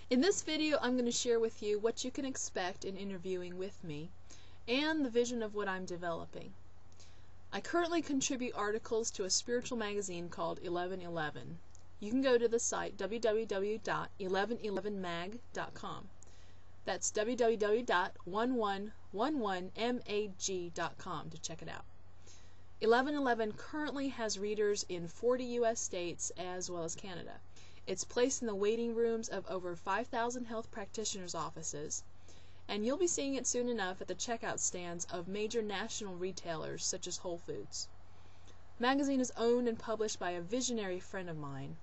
In this video, I'm going to share with you what you can expect in interviewing with me and the vision of what I'm developing. I currently contribute articles to a spiritual magazine called 1111. You can go to the site www.1111mag.com. That's www.1111mag.com to check it out. 1111 currently has readers in 40 U.S. states as well as Canada. It's placed in the waiting rooms of over 5,000 health practitioners' offices, and you'll be seeing it soon enough at the checkout stands of major national retailers such as Whole Foods. The magazine is owned and published by a visionary friend of mine.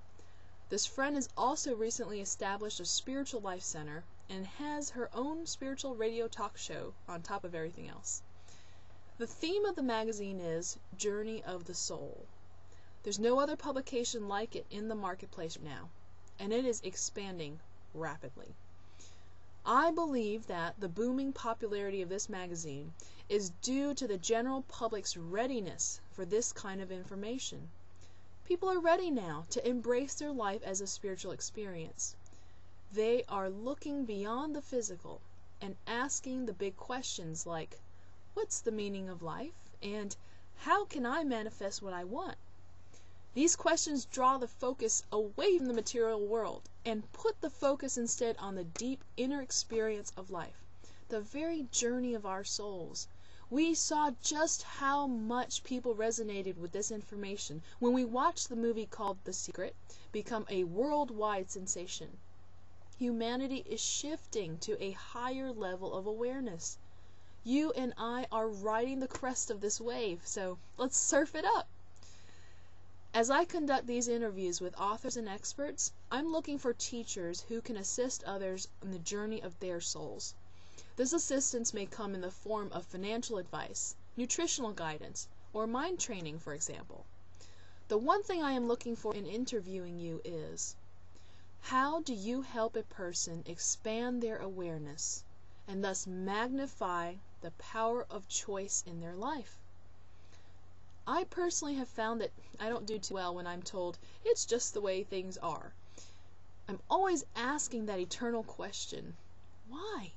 This friend has also recently established a spiritual life center and has her own spiritual radio talk show on top of everything else. The theme of the magazine is Journey of the Soul. There's no other publication like it in the marketplace now, and it is expanding rapidly. I believe that the booming popularity of this magazine is due to the general public's readiness for this kind of information. People are ready now to embrace their life as a spiritual experience. They are looking beyond the physical and asking the big questions like, what's the meaning of life? And how can I manifest what I want? These questions draw the focus away from the material world and put the focus instead on the deep inner experience of life, the very journey of our souls. We saw just how much people resonated with this information when we watched the movie called The Secret become a worldwide sensation. Humanity is shifting to a higher level of awareness. You and I are riding the crest of this wave, so let's surf it up. As I conduct these interviews with authors and experts, I'm looking for teachers who can assist others on the journey of their souls. This assistance may come in the form of financial advice, nutritional guidance, or mind training, for example. The one thing I am looking for in interviewing you is, how do you help a person expand their awareness and thus magnify the power of choice in their life? I personally have found that I don't do too well when I'm told it's just the way things are. I'm always asking that eternal question, why?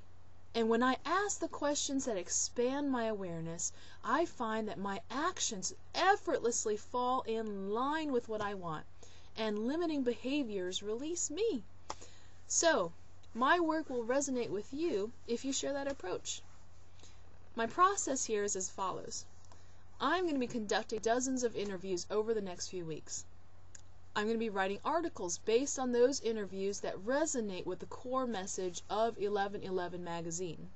And when I ask the questions that expand my awareness, I find that my actions effortlessly fall in line with what I want, and limiting behaviors release me. So, my work will resonate with you if you share that approach. My process here is as follows. I'm going to be conducting dozens of interviews over the next few weeks. I'm going to be writing articles based on those interviews that resonate with the core message of 1111 magazine.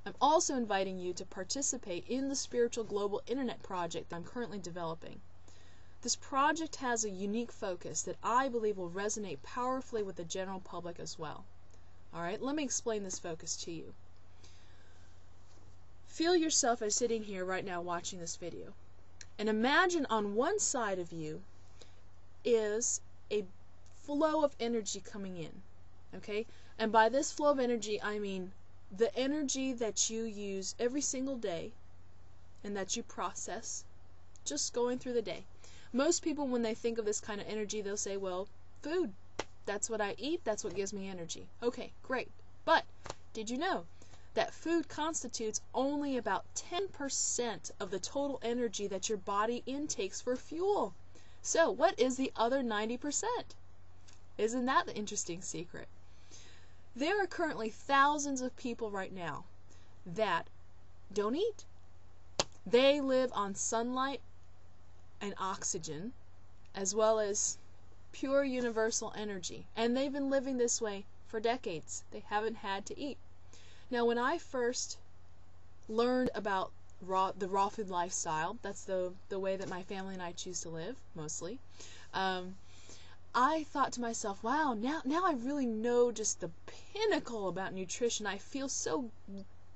I'm also inviting you to participate in the Spiritual Global Internet project that I'm currently developing. This project has a unique focus that I believe will resonate powerfully with the general public as well. Alright, let me explain this focus to you. Feel yourself as sitting here right now watching this video. And imagine on one side of you is a flow of energy coming in. Okay? And by this flow of energy, I mean the energy that you use every single day and that you process just going through the day. Most people, when they think of this kind of energy, they'll say, well, food. That's what I eat. That's what gives me energy. Okay, great. But did you know that food constitutes only about 10% of the total energy that your body intakes for fuel? So what is the other 90%? Isn't that the interesting secret? There are currently thousands of people right now that don't eat. They live on sunlight and oxygen, as well as pure universal energy. And they've been living this way for decades. They haven't had to eat. Now, when I first learned about the raw food lifestyle, that's the way that my family and I choose to live, mostly, I thought to myself, wow, now I really know just the pinnacle about nutrition. I feel so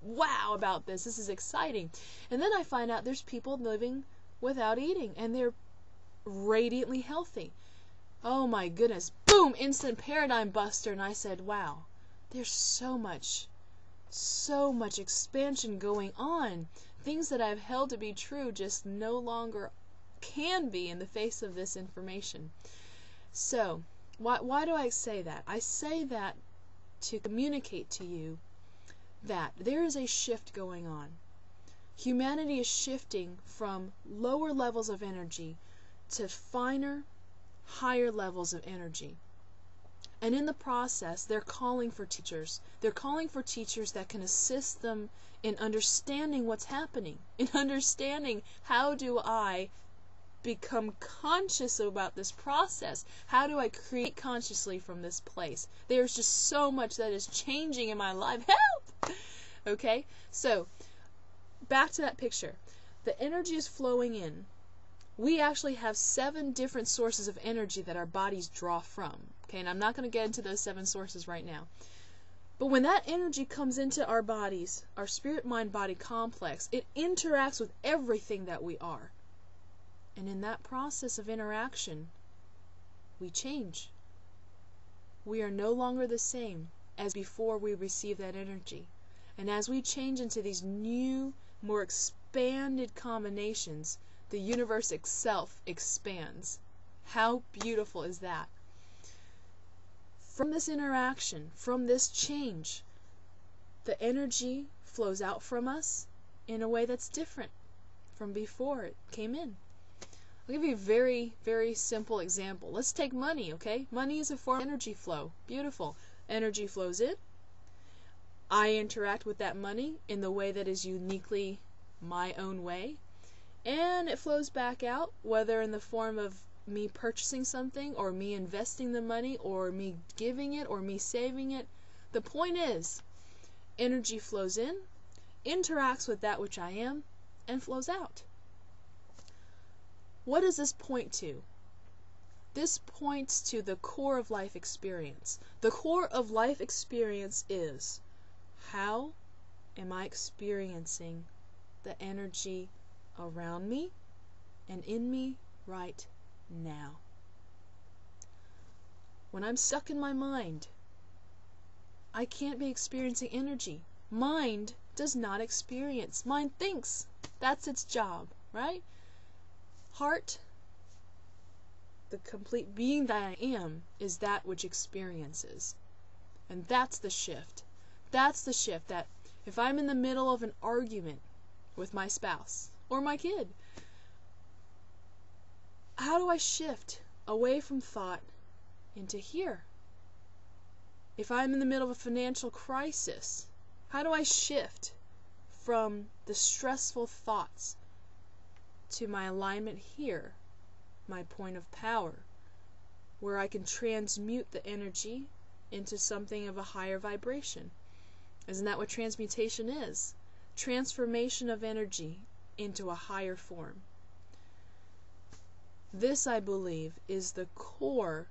wow about this. This is exciting. And then I find out there's people living without eating, and they're radiantly healthy. Oh my goodness. Boom! Instant paradigm buster. And I said, wow, there's so much expansion going on. Things that I've held to be true just no longer can be in the face of this information. So, Why do I say that? I say that to communicate to you that there is a shift going on. Humanity is shifting from lower levels of energy to finer, higher levels of energy. And in the process, they're calling for teachers. They're calling for teachers that can assist them in understanding what's happening, in understanding how do I become conscious about this process. How do I create consciously from this place? There's just so much that is changing in my life. Help! Okay, so back to that picture. The energy is flowing in. We actually have 7 different sources of energy that our bodies draw from. Okay, and I'm not going to get into those 7 sources right now. But when that energy comes into our bodies, our spirit-mind-body complex, it interacts with everything that we are. And in that process of interaction, we change. We are no longer the same as before we receive that energy. And as we change into these new, more expanded combinations, the universe itself expands. How beautiful is that? From this interaction, from this change, the energy flows out from us in a way that's different from before it came in. I'll give you a very, very simple example. Let's take money, okay? Money is a form of energy flow. Beautiful. Energy flows in. I interact with that money in the way that is uniquely my own way. And it flows back out, whether in the form of me purchasing something, or me investing the money, or me giving it, or me saving it. The point is, energy flows in, interacts with that which I am, and flows out. What does this point to? This points to the core of life experience. The core of life experience is, how am I experiencing the energy around me and in me right now? When I'm stuck in my mind, I can't be experiencing energy. Mind does not experience. Mind thinks. That's its job, right? Heart, the complete being that I am, is that which experiences. And that's the shift. That's the shift, that if I'm in the middle of an argument with my spouse or my kid, how do I shift away from thought into here? If I'm in the middle of a financial crisis, how do I shift from the stressful thoughts to my alignment here, my point of power, where I can transmute the energy into something of a higher vibration? Isn't that what transmutation is? Transformation of energy into a higher form. This, I believe, is the core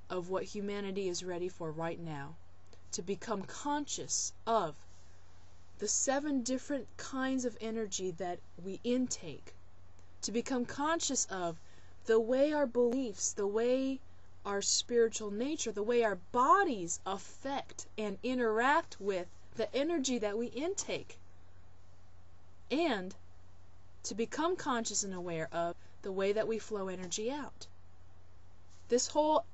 of what humanity is ready for right now. To become conscious of the 7 different kinds of energy that we intake. To become conscious of the way our beliefs, the way our spiritual nature, the way our bodies affect and interact with the energy that we intake. And to become conscious and aware of the way that we flow energy out. This whole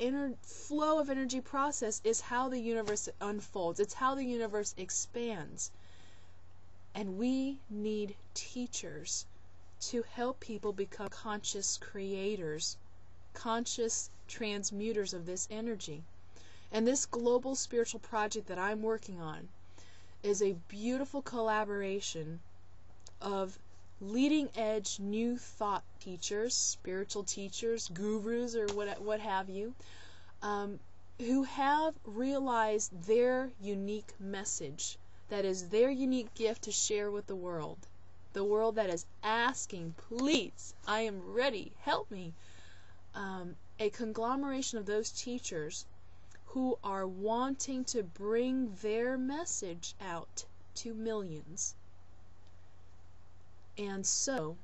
flow of energy process is how the universe unfolds. It's how the universe expands. And we need teachers to help people become conscious creators, conscious transmuters of this energy. And this global spiritual project that I'm working on is a beautiful collaboration of leading edge new thought teachers, spiritual teachers, gurus, or what have you, who have realized their unique message, that is their unique gift to share with the world that is asking, please, I am ready, help me. A conglomeration of those teachers who are wanting to bring their message out to millions. And so,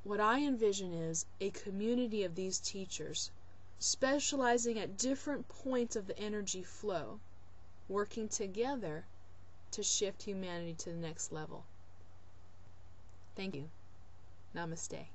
what I envision is a community of these teachers, specializing at different points of the energy flow, working together to shift humanity to the next level. Thank you. Namaste.